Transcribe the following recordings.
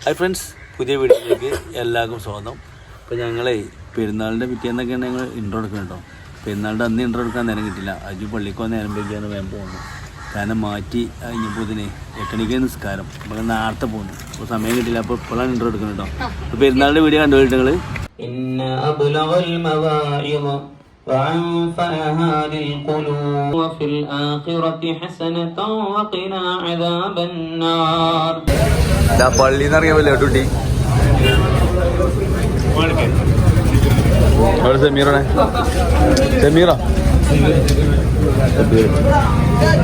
Hi friends, പുതിയ വീഡിയോയിലേക്ക് എല്ലാവർക്കും സ്വാഗതം. അപ്പോൾ ഞങ്ങളെ പെരുന്നാളിൻ്റെ പിറ്റേന്നൊക്കെയാണ് ഞങ്ങൾ ഇൻട്രോ എടുക്കുന്നത് കേട്ടോ. പെരുന്നാളിൻ്റെ അന്ന് ഇൻട്രോ എടുക്കാൻ നേരം കിട്ടില്ല. അജു പള്ളിക്കോ നേരം വയ്ക്കാന്ന് വേഗം പോകുന്നു. കാരണം മാറ്റി കഴിഞ്ഞപ്പോൾ ഇതിന് 8 മണിക്ക് നിസ്കാരം, നമ്മൾ നേരത്തെ പോകുന്നു. അപ്പോൾ സമയം കിട്ടില്ല. അപ്പോൾ ഇപ്പോഴാണ് ഇൻട്രോ എടുക്കുന്നത് കേട്ടോ. അപ്പോൾ പെരുന്നാളിൻ്റെ വീഡിയോ കണ്ടുപോയിട്ട് നിങ്ങൾ وعنفعها للقلوب وفي الآخرة حسنة وقنا عذاب النار. പള്ളിന്ന് ഇറങ്ങിയ പോലെ കുട്ടി സെമീറാണ്. സെമീറ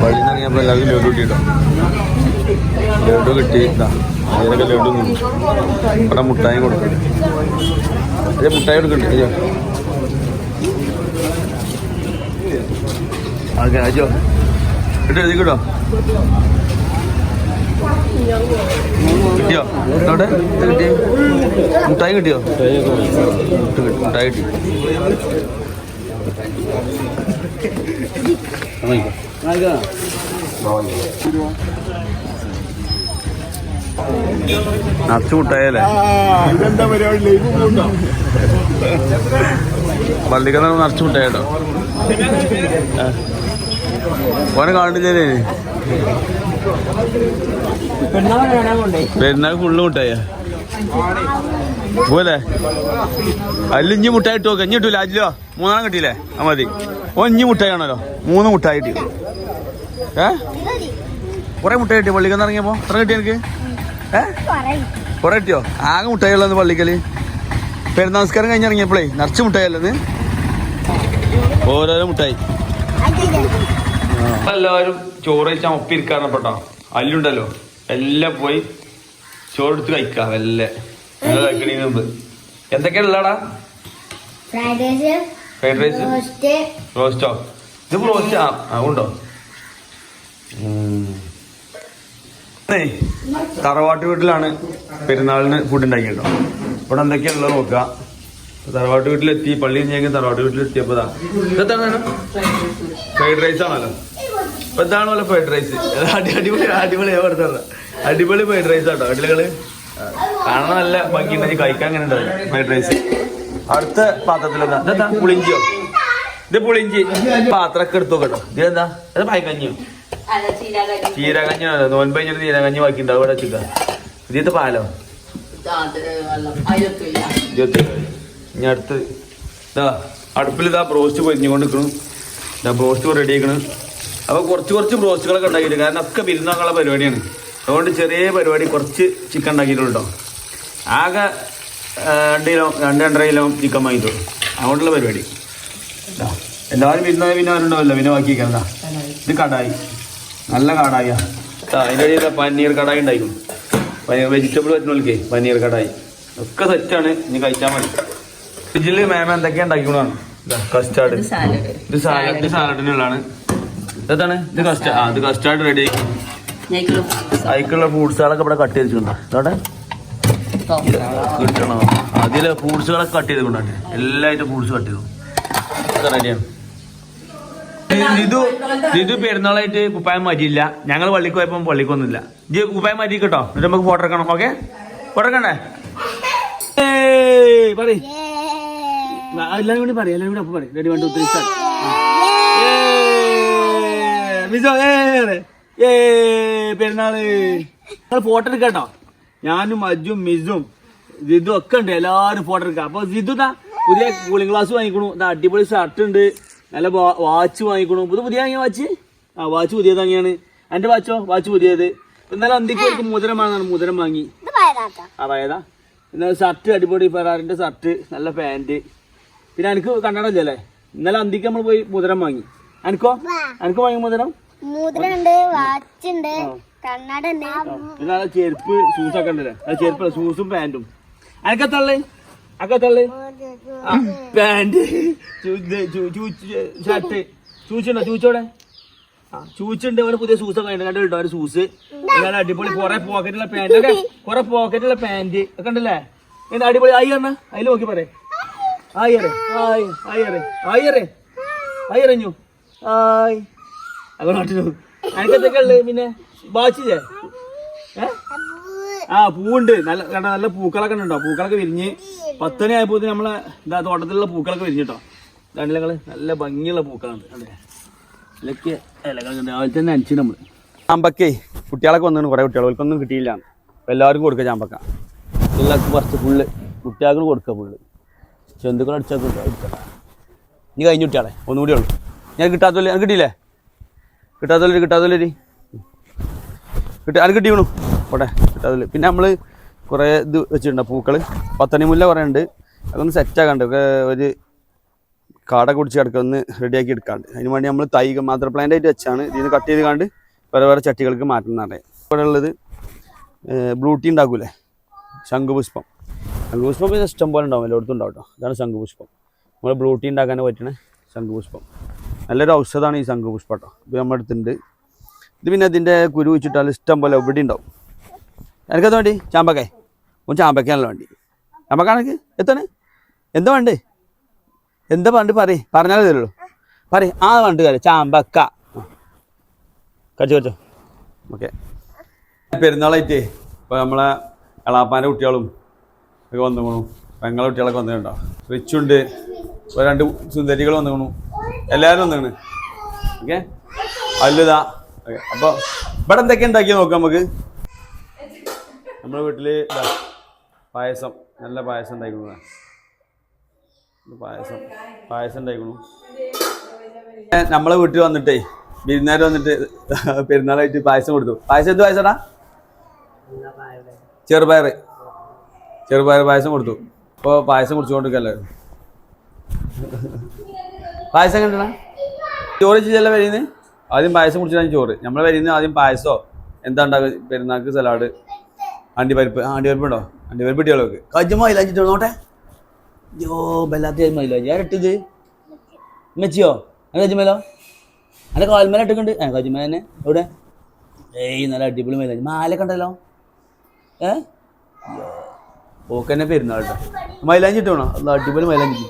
പള്ളിന്ന് ഇറങ്ങിയപ്പോൾ എല്ലാവർക്കും ലഡു കിട്ടിട്ടോ. ലഡു കിട്ടി. അതിനൊക്കെ ലഡു നിന്നു. ഇവിടെ മുട്ടായി കൊടുക്കുന്നുണ്ട്. അതെ, മുട്ടായി കൊടുക്കുന്നുണ്ട്. അയ്യോ ഓക്കെ അജോ കിട്ടോ കിട്ടോ കിട്ടിയോ? അവിടെ കിട്ടി മുട്ടായി കിട്ടിയോ? മുട്ടായി കിട്ടി. നിറച്ച് മുട്ടായല്ലേ? പള്ളിക്കന്ന് നിറച്ച് മുട്ടായിട്ടോ. ഓനെ കാണില്ലേ? പെരുന്നാൾ ഫുള്ള് മുട്ടായ പോലെ അല്ല. ഇഞ്ഞി മുട്ടായി ഇട്ട് നോക്ക. ഇഞ്ഞി കിട്ടൂല. അല്ലോ 3 കിട്ടിയില്ലേ? ആ മതി. ഓ ഇഞ്ഞി മുട്ടായി ആണല്ലോ. 3 മുട്ടായി കിട്ടി. കുറെ മുട്ടായി കിട്ടിയോ പള്ളിക്കന്ന് ഇറങ്ങിയപ്പോ? എത്ര കിട്ടി എനിക്ക്? കുറെ കിട്ടിയോ? ആകെ മുട്ടായി ഉള്ളതെന്ന് പള്ളിക്കല്. പെരുന്നാൾ നമസ്കാരം കഴിഞ്ഞിറങ്ങിയപ്പോഴേ നിറച്ച് മുട്ടായി അല്ലെന്ന്. ഓരോരോ മുട്ടായി. എല്ലാവരും ചോറ് കഴിച്ചാൽ ഒപ്പിരിക്കാറപ്പെട്ടോ. അല്ലുണ്ടല്ലോ എല്ലാം പോയി ചോറെടുത്ത് കഴിക്കാം. എല്ലാം കഴിക്കണതിന് മുമ്പ് എന്തൊക്കെയാണ് ഉള്ളടാ? Fried rice, റോസ്റ്റോ. ഇതിപ്പോ റോസ്റ്റ് ഉണ്ടോ? തറവാട്ട് വീട്ടിലാണ് പെരുന്നാളിന് ഫുഡ് ഉണ്ടാക്കിട്ടോ. ഇവിടെ എന്തൊക്കെയാണുള്ളത് നോക്കുക. തറവാട്ട് വീട്ടിലെത്തി. പള്ളി കഴിഞ്ഞെങ്കിൽ തറവാട്ട് വീട്ടിലെത്തിയപ്പോ ഇതെന്താണ്? ഫ്രൈഡ് റൈസ് ആണല്ലോ. ഇപ്പൊ ഇതാണല്ലോ ഫ്രൈഡ് റൈസ്. അടിപൊളി അടിപൊളിയാ കൊടുത്തത്. അടിപൊളി ഫ്രൈഡ് റൈസ് ആട്ടോ. അടികള് കാണാൻ നല്ല ഭംഗി ഉണ്ടെങ്കിൽ കഴിക്കാൻ അങ്ങനെ ഉണ്ടാവും ഫ്രൈഡ് റൈസ്. അടുത്ത പാത്രത്തിൽ ഇതെന്താ? പുളിഞ്ചിയോ? ഇത് പുളിഞ്ചി. പാത്രമൊക്കെ എടുത്തു കേട്ടോ. ഇതെന്താ? അത് പായ്ക്കഞ്ഞിയോ? ചീരകഞ്ഞോ? നോൻപ് കഴിഞ്ഞിട്ട് ചീരകഞ്ഞി ബാക്കി ഉണ്ടാവും. ഇവിടെ വെച്ചിട്ടാ. ഇതിന്റെ പാലോ? ഇനി അടുത്ത് ഇതാ അടുപ്പിൽ ഇതാ ബ്രോസ്റ്റ് പൊരിഞ്ഞുകൊണ്ട് നിൽക്കണം. ഇതാ ബ്രോസ്റ്റ് റെഡി ആക്കണം. അപ്പോൾ കുറച്ച് ബ്രോസ്റ്റുകളൊക്കെ ഉണ്ടാക്കിയിട്ട്, കാരണം ഒക്കെ വിരുന്നാക്കുള്ള പരിപാടിയാണ്. അതുകൊണ്ട് ചെറിയ പരിപാടി കുറച്ച് ചിക്കൻ ഉണ്ടാക്കിയിട്ടുണ്ടോ. ആകെ 2-2.5 കിലോ ചിക്കൻ വാങ്ങിയിട്ടുള്ളൂ. അതുകൊണ്ടുള്ള പരിപാടി. എല്ലാവരും വിരുന്ന പിന്നെ അവരുണ്ടാവില്ല. പിന്നെ ബാക്കി എന്താ? ഇത് കടായി, നല്ല കടായിയാ. അതിൻ്റെ ഇടയിൽ പനീർ കടായി ഉണ്ടായിരിക്കും. വെജിറ്റബിൾ പറ്റുന്നവർക്ക് പനീർ കടായി ഒക്കെ സെറ്റാണ്. ഇനി കഴിച്ചാൽ മതി. ഫ്രിഡ്ജിൽ മാമ എന്തൊക്കെയാ ഉണ്ടാക്കിക്കൊണ്ടാണ്. കസ്റ്റാർഡ്. ഇത് സാലഡിനുള്ളതാണ്. ഇതാണ്. ഇത് കസ്റ്റാർഡ് റെഡി ആയിരിക്കും. അതിക്കുള്ള ഫ്രൂട്ട്സുകളൊക്കെ ഇവിടെ കട്ട് ചെയ്തിട്ടുണ്ടോ? ഇതോടെ കിട്ടണോ? അതില് ഫ്രൂട്ട്സുകളൊക്കെ കട്ട് ചെയ്തുകൊണ്ടാണ്. എല്ലായിട്ടും ഫ്രൂട്ട്സ് കട്ട് ചെയ്തു. ഒക്കെ റെഡിയാണ്. ഇത് പെരുന്നാളായിട്ട് കുപ്പായം മാറ്റിയില്ല. ഞങ്ങൾ പള്ളിക്ക് പോയപ്പോ പള്ളിക്കൊന്നുമില്ല. ഇത് കുപ്പായം മാറ്റി കേട്ടോ. എന്നിട്ട് നമുക്ക് ഫോട്ടോ എടുക്കണം. ഓക്കെ, ഫോട്ടോ എടുക്കണ്ടേ? പറയും എല്ലാവരും കൂടി പറയും. എല്ലാവരും കൂടി അപ്പൊ പറയും. Ready 1 2 3 start. പെരുന്നാള് നിങ്ങൾ ഫോട്ടോ എടുക്കട്ടോ. ഞാനും അജും മിസും ജിതും ഒക്കെ ഉണ്ട്. എല്ലാവരും ഫോട്ടോ എടുക്കാം. അപ്പൊ ജിതു പുതിയ കൂളിംഗ് ഗ്ലാസ് വാങ്ങിക്കണു. അടിപൊളി ഷർട്ട് ഉണ്ട്. നല്ല വാച്ച് വാങ്ങിക്കണു. പുതിയ വാങ്ങിയ വാച്ച്. വാച്ച് പുതിയത് വാങ്ങിയാണ്. എന്റെ വാച്ച് പുതിയത്. എന്നാലും അന്തിക്ക് മുതരം വാങ്ങാണ്. മുതരം വാങ്ങി. പഴയതാ. എന്നാലും ഷർട്ട് അടിപൊളി ഫെറാറിന്റെ ഷർട്ട്, നല്ല പാന്റ്. പിന്നെ എനിക്ക് കണ്ണടല്ലേ. ഇന്നലെ അന്തിക്ക് നമ്മൾ പോയി മുതരം വാങ്ങി. എനിക്ക് വാങ്ങി മുതരം. പിന്നെ ചെരുപ്പ് ഷൂസൊക്കെ ഉണ്ടല്ലേ. അത് ചെരുപ്പല്ല, ഷൂസും പാന്റും. അനക്കത്തള്ളേ പാന്റ് ഷർട്ട്. ചൂച്ചുണ്ടോ? ചൂച്ചോടെ ചൂച്ചുണ്ട്. അവന് പുതിയ ഷൂസൊക്കെ ഉണ്ട്. കണ്ടോ ഒരു ഷൂസ്. നല്ല അടിപൊളി. കുറെ പോക്കറ്റുള്ള പാന്റ് ഒക്കെ. കുറെ പോക്കറ്റുള്ള പാന്റ് ഒക്കെ ഉണ്ടല്ലേ. അടിപൊളി. ആയി പറഞ്ഞ അതിൽ നോക്കി പറയാം. ആയിരഞ്ഞു അങ്ങനെ നാട്ടിൽ. എനിക്കെന്തൊക്കെ ഉള്ളത്? പിന്നെ വാച്ചില്ലേ? ആ പൂവുണ്ട്, നല്ല നല്ല പൂക്കളൊക്കെ ഉണ്ടോ. പൂക്കളൊക്കെ വിരിഞ്ഞ് 10 മണി ആയപ്പോ നമ്മളെ ഇതാ തോട്ടത്തിലുള്ള പൂക്കളൊക്കെ വിരിഞ്ഞിട്ടോ. രണ്ടിലകള് നല്ല ഭംഗിയുള്ള പൂക്കളാണ്. അതെ, ഇലക്ക് ഇലകളുണ്ട്. രാവിലെ തന്നെ അടിച്ചു നമ്മള്. ചാമ്പക്കേ കുട്ടികളൊക്കെ വന്നു, കുറെ കുട്ടികൾ അവർക്കൊന്നും കിട്ടിയില്ല. അപ്പൊ എല്ലാവർക്കും കൊടുക്കുക ചാമ്പക്ക. എല്ലാവർക്കും കുറച്ച് ഫുള്ള് കുട്ടികൾക്ക് കൊടുക്കുക. ഫുള്ള് ചെന്തുക്കൾ അടിച്ചൊക്കെ അടിച്ചോട്ടെ. ഇനി കഴിഞ്ഞു കുട്ടികളെ ഒന്നുകൂടി ഉള്ളു. ഞാൻ കിട്ടാത്തല്ലേ, അത് കിട്ടിയില്ലേ? കിട്ടാത്തല്ലേ അത് കിട്ടിക്കണു പോട്ടെ. കിട്ടാത്തല്ലേ. പിന്നെ നമ്മൾ കുറേ ഇത് വെച്ചിട്ടുണ്ട് പൂക്കൾ. 10 മണി മുല്ല കുറേ ഉണ്ട്. അതൊന്ന് സെറ്റാക്കാണ്ട് ഒരു കാട കുടിച്ച് കിടക്കുക, ഒന്ന് റെഡിയാക്കി എടുക്കാണ്ട്. അതിന് വേണ്ടി നമ്മൾ തൈ മദർ പ്ലാന്റ് ആയിട്ട് വെച്ചാണ്. ഇതിന് കട്ട് ചെയ്ത് കാണ്ട് വേറെ ചട്ടികൾക്ക് മാറ്റുന്നതാണ്. ഇവിടെ ഉള്ളത് ബ്ലൂ ടീ ഉണ്ടാക്കൂലേ, ശംഖുപുഷ്പം. ശംഖുപുഷ്പം പിന്നെ ഇഷ്ടം പോലെ ഉണ്ടാവും, എല്ലായിടത്തും ഉണ്ടാവും കേട്ടോ. ഇതാണ് ശംഖുപുഷ്പം. നമ്മൾ ബ്ലൂ ടീ ഉണ്ടാക്കാൻ പറ്റണ ശംഖുപുഷ്പം. നല്ലൊരു ഔഷധമാണ് ഈ ശംഖുപുഷ്പം കേട്ടോ. ഇത് നമ്മുടെ അടുത്തുണ്ട്. ഇത് പിന്നെ ഇതിൻ്റെ കുരു വെച്ചിട്ടാൽ ഇഷ്ടം പോലെ എവിടെ ഉണ്ടാവും. എനിക്കത് വേണ്ടി ചാമ്പക്കായ ചാമ്പക്കാണല്ലോ വേണ്ടി. ചാമ്പക്കാണെങ്കിൽ എത്താണ് എന്താ വേണ്ടേ? എന്താ പണ്ട് പറഞ്ഞാലേ തരുള്ളൂ. ആ പണ്ട് കാര്യം ചാമ്പക്ക കച്ചോ. ഓക്കെ, പെരുന്നാളായിട്ടേ ഇപ്പോൾ നമ്മളെ എളാപ്പാൻ്റെ കുട്ടികളും ഒക്കെ വന്നു, പെങ്ങളെ കുട്ടികളൊക്കെ വന്നിട്ടുണ്ടോ. റിച്ചുണ്ട്, 2 സുന്ദരികൾ വന്നു, എല്ലാവരും വന്നിണ്. ഓക്കെ, അല്ലുതാ. ഓക്കെ, അപ്പോൾ ഇവിടെ എന്തൊക്കെ ഉണ്ടാക്കിയാൽ നോക്കാം നമുക്ക്. നമ്മുടെ വീട്ടിൽ പായസം, നല്ല പായസം ഉണ്ടായിക്കണു. പായസം ഉണ്ടായിക്കണു. നമ്മളെ വീട്ടിൽ വന്നിട്ടേ വിരുന്നുകാർ വന്നിട്ട് പെരുന്നാളായിട്ട് പായസം കൊടുത്തു. പായസം എന്ത് പായസടാ? ചെറുപയർ പായസം കൊടുത്തു. ഇപ്പോൾ പായസം കുടിച്ചുകൊണ്ടിരിക്കല്ലേ. പായസം കണ്ടടാ. ചോറ് ചെയ്യല്ല വരുന്നത്. ആദ്യം പായസം കുടിച്ചിട്ടാണ് ചോറ്. നമ്മൾ വരുന്നത് ആദ്യം പായസമോ എന്താ ഉണ്ടാക്കുക. പെരുന്നാൾക്ക് സലാഡ്, അണ്ടിപ്പരിപ്പ് ഉണ്ടോ? അണ്ടിപ്പരിപ്പ് ഇട്ടികളൊക്കെ കജ്ജ് മൈലാഞ്ചിട്ട് നോട്ടെ. ജോ ബല്ലാത്ത മൈലാഞ്ചി ആരിട്ടത്? മെച്ചിയോ? അങ്ങനെ കജ്ജുമേലോ? അങ്ങനെ കാൽമേല ഇട്ടിട്ടുണ്ട്. കജ്ജുമേല തന്നെ എവിടെ? നല്ല അടിപൊളി മൈലാഞ്ചി. മാലൊക്കെ ഉണ്ടല്ലോ. ഓക്കെ തന്നെ പെരുന്നാൾ കേട്ടോ. മൈലാഞ്ചി ഇട്ടോണോ? നല്ല അടിപൊളി മൈലാഞ്ചി.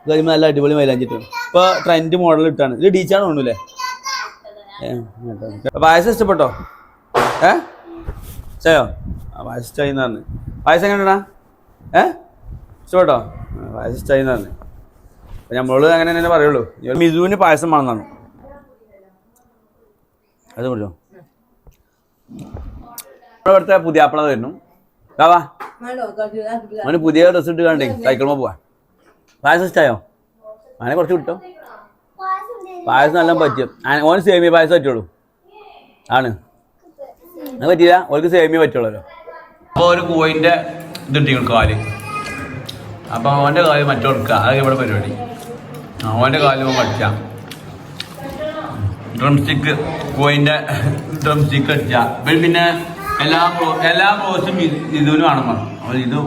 കഴിയുമ്പോൾ നല്ല അടിപൊളി മൈലാഞ്ചി ഇട്ടു. ഇപ്പോൾ ട്രെൻഡ് മോഡൽ ഇട്ടാണ്. ഇത് ഡീച്ചാണ് തോന്നുന്നു. പായസം ഇഷ്ടപ്പെട്ടോ? ചായോ? പായസം ഇഷ്ടമായിന്ന് പറഞ്ഞു. പായസം എങ്ങനെയാ? ഇഷ്ടപ്പെട്ടോ? പായസം ഇഷ്ടമായിന്ന് പറഞ്ഞു. അപ്പം നമ്മളോട് അങ്ങനെ തന്നെ പറയുള്ളൂ. മിഥുവിന് പായസം വേണമെന്നാണ്. അത് കുടിച്ചോ. ഇവിടുത്തെ പുതിയ ആപ്പിള വരുന്നു. വാ, അവന് പുതിയ ഡ്രസ്സ് ഇട്ട് കണ്ടേ സൈക്കിളുമ്പോൾ പോവാ. പായസം ഇഷ്ടമായോ? അങ്ങനെ കുറച്ച് കിട്ടോ. പായസം നല്ല പറ്റും. ഓന് സേമിയ പായസം പറ്റുള്ളൂ. ആണ് അത് പറ്റില്ല. ഓർക്ക് സേമിയ പറ്റുള്ളൂ. അപ്പോൾ ഒരു കോയിൻ്റെ ഇതിട്ടിക്കണം കാല്. അപ്പോൾ അവൻ്റെ കാല് മറ്റോടുക്കുക. അതൊക്കെ ഇവിടെ പരിപാടി. അവൻ്റെ കാല് പോകാൻ കളിച്ചാൽ ഡ്രം സ്റ്റിക്ക്, കോയിൻ്റെ ഡ്രം സ്റ്റിക്ക് അടിച്ചാൽ പിന്നെ എല്ലാ ബോസും ഇതിന് വേണം പറഞ്ഞു. അപ്പോൾ ഇത്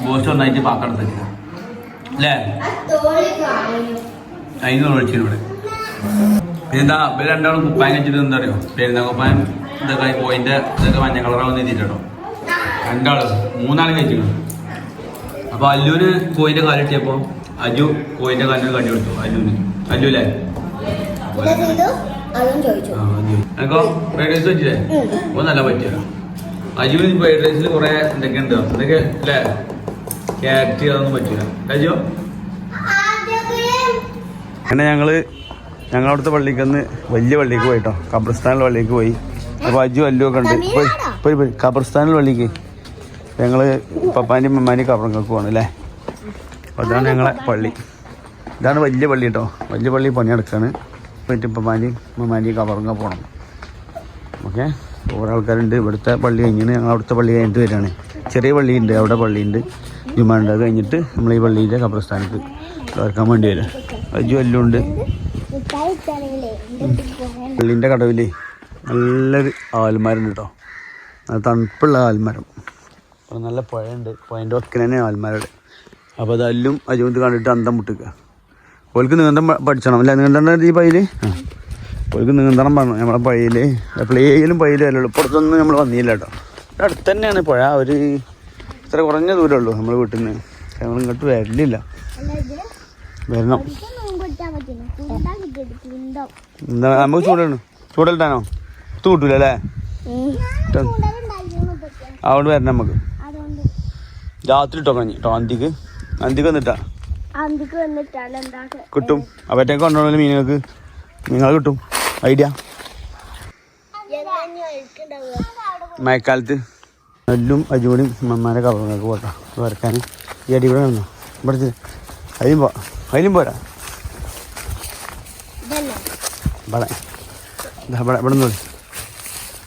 ബോസ് ഒന്നായിട്ട് പാക്കെടുത്തില്ല അല്ലേ? അതിന് വിളിച്ചിരുന്നു ഇവിടെ. പിന്നെന്താ ഇവർ രണ്ടാളും കുപ്പായം കഴിച്ചിട്ട് എന്താ അറിയോ? പെരുന്നാൾ കുപ്പായം ഇതൊക്കെ കോയിൻ്റെ ഇതൊക്കെ മഞ്ഞ കളറാവുന്ന എഴുതിയിട്ടോ. 2 ആള് 3 ആളും കഴിച്ചിരുന്നു. അപ്പോൾ അല്ലുവിന് കോയിൻ്റെ കാലിട്ടിയപ്പോൾ അജു കോയിൻ്റെ കാലിന് കണ്ടി കൊടുത്തു. അല്ലു അല്ലേ? എനിക്കോ ഫ്രൈഡ് റൈസ് വെച്ചില്ലേ? അപ്പോൾ നല്ല പറ്റിയല്ലോ. അജുവിന് ഫ്രൈഡ് റൈസിൽ കുറേ എന്തൊക്കെ ഉണ്ട്. എന്തൊക്കെ അല്ലേ? ക്യാരറ്റ് അതൊന്നും പറ്റില്ല. അജു അങ്ങനെ ഞങ്ങളവിടുത്തെ പള്ളിക്ക് ഒന്ന് വലിയ പള്ളിക്ക് പോയിട്ടോ. ഖബർസ്ഥാനിലെ പള്ളിക്ക് പോയി. അപ്പോൾ അജു അല്ലുവൊക്കെ ഉണ്ട്. പോയി ഖബർസ്ഥാനിലെ പള്ളിക്ക് ഞങ്ങൾ പപ്പാൻ്റെയും മമ്മാൻ്റെയും ഖബറങ്ങൾക്ക് പോകണം അല്ലേ? അപ്പോൾ അതാണ് ഞങ്ങളെ പള്ളി. ഇതാണ് വലിയ പള്ളി കേട്ടോ. വലിയ പള്ളി പണിയെടുക്കാണ്. പോയിട്ട് പപ്പാൻ്റെയും മമ്മാൻ്റെയും ഖബറങ്ങ പോകണം. ഓക്കെ, ഓരോ ആൾക്കാരുണ്ട്. ഇവിടുത്തെ പള്ളി കഴിഞ്ഞിട്ട് ഞങ്ങൾ അവിടുത്തെ പള്ളി കഴിഞ്ഞിട്ട് വരികയാണ്. ചെറിയ പള്ളിയുണ്ട്, അവിടെ പള്ളിയുണ്ട്, ജുമാണ്ട്. അത് കഴിഞ്ഞിട്ട് നമ്മൾ ഈ പള്ളിയിലെ ഖബർസ്ഥാനത്ത് കേൾക്കാൻ വേണ്ടി വരും. അജു എല്ലാം ഉണ്ട്. പള്ളീൻ്റെ കടവിൽ നല്ലൊരു ആൽമരമുണ്ട് കേട്ടോ. നല്ല തണുപ്പുള്ള ആൽമരം. അപ്പോൾ നല്ല പുഴയുണ്ട്. പുഴൻ്റെ ഒക്കിന് തന്നെ ആൽമരമുണ്ട്. അപ്പോൾ അതെല്ലാം അജുവിന് കണ്ടിട്ട് അന്തം മുട്ടിക്കുക. ഓൾക്ക് നീന്തം പഠിച്ചണം അല്ലേ? നീന്തണ്ട ഈ പയ്യിൽ. ഓൾക്ക് നീന്തണം പറഞ്ഞു. നമ്മളെ പയ്യിൽ എപ്പോഴേലും പയ്യിൽ വരലുള്ളൂ. പുറത്തൊന്നും നമ്മൾ വന്നില്ല കേട്ടോ. അടുത്ത് തന്നെയാണ് പുഴ. ഒരു ഇത്ര കുറഞ്ഞ ദൂരമേ ഉള്ളൂ നമ്മൾ വീട്ടിൽ നിന്ന്. ഞങ്ങൾ ഇങ്ങോട്ട് വരലില്ല. വരണം. എന്താ നമുക്ക് ചൂടാണ്? ചൂടലിട്ടാനോ? കൂട്ടൂല അല്ലേ? അതുകൊണ്ട് വരണം നമുക്ക് രാത്രി ഇട്ടോ കഴിഞ്ഞു കേട്ടോ. അന്തിക്ക് വന്നിട്ടാ കിട്ടും. അവറ്റേക്ക് കൊണ്ടുപോകണല്ലോ മീനുകൾക്ക്. നിങ്ങൾ കിട്ടും ഐഡിയ. മഴക്കാലത്ത് നെല്ലും അജൂടിയും മമ്മാരെ കവങ്ങൾക്ക് പോട്ടോ വരക്കാൻ. ഈ അടി ഇവിടെ നിന്നോ ഇവിടെ അതിലും പോരാ ഇവിടെ നിന്ന്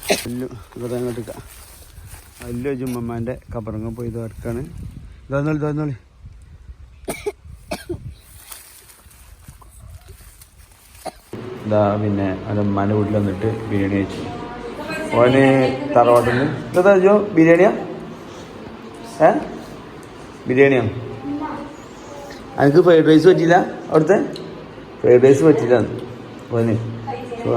നെല്ലും ഇവിടെ അങ്ങോട്ട് നെല്ലും അജുമ്മമാൻ്റെ കബറങ്ങ പോയി ഇത് വരക്കാണ്. തോന്നോളി ഇതാ പിന്നെ അമ്മമാൻ്റെ വീട്ടിൽ വന്നിട്ട് ബിരിയാണി കഴിച്ചു. ഓന് തറവാട്ടിൽ നിന്ന് ഇതാ ജോ ബിരിയാണിയാ ബിരിയാണിയാ. എനിക്ക് ഫ്രൈഡ് റൈസ് പറ്റിയില്ല. അവിടുത്തെ ഫ്രൈഡ് റൈസ് പറ്റില്ല. ഓന്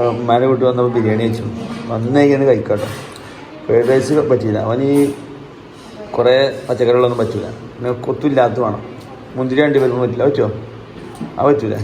അമ്മമാൻ്റെ വീട്ടിൽ വന്നപ്പോൾ ബിരിയാണി കഴിച്ചു. വന്നേക്കാണ് കഴിക്കാട്ടോ. ഫ്രൈഡ് റൈസ് പറ്റിയില്ല. അവന് ഈ കുറേ പച്ചക്കറികളൊന്നും പറ്റില്ല. പിന്നെ കൊത്തില്ലാത്ത വേണം. മുന്തിരി വണ്ടി വരുമ്പോൾ പറ്റില്ല. പറ്റുമോ? ആ പറ്റൂലേ.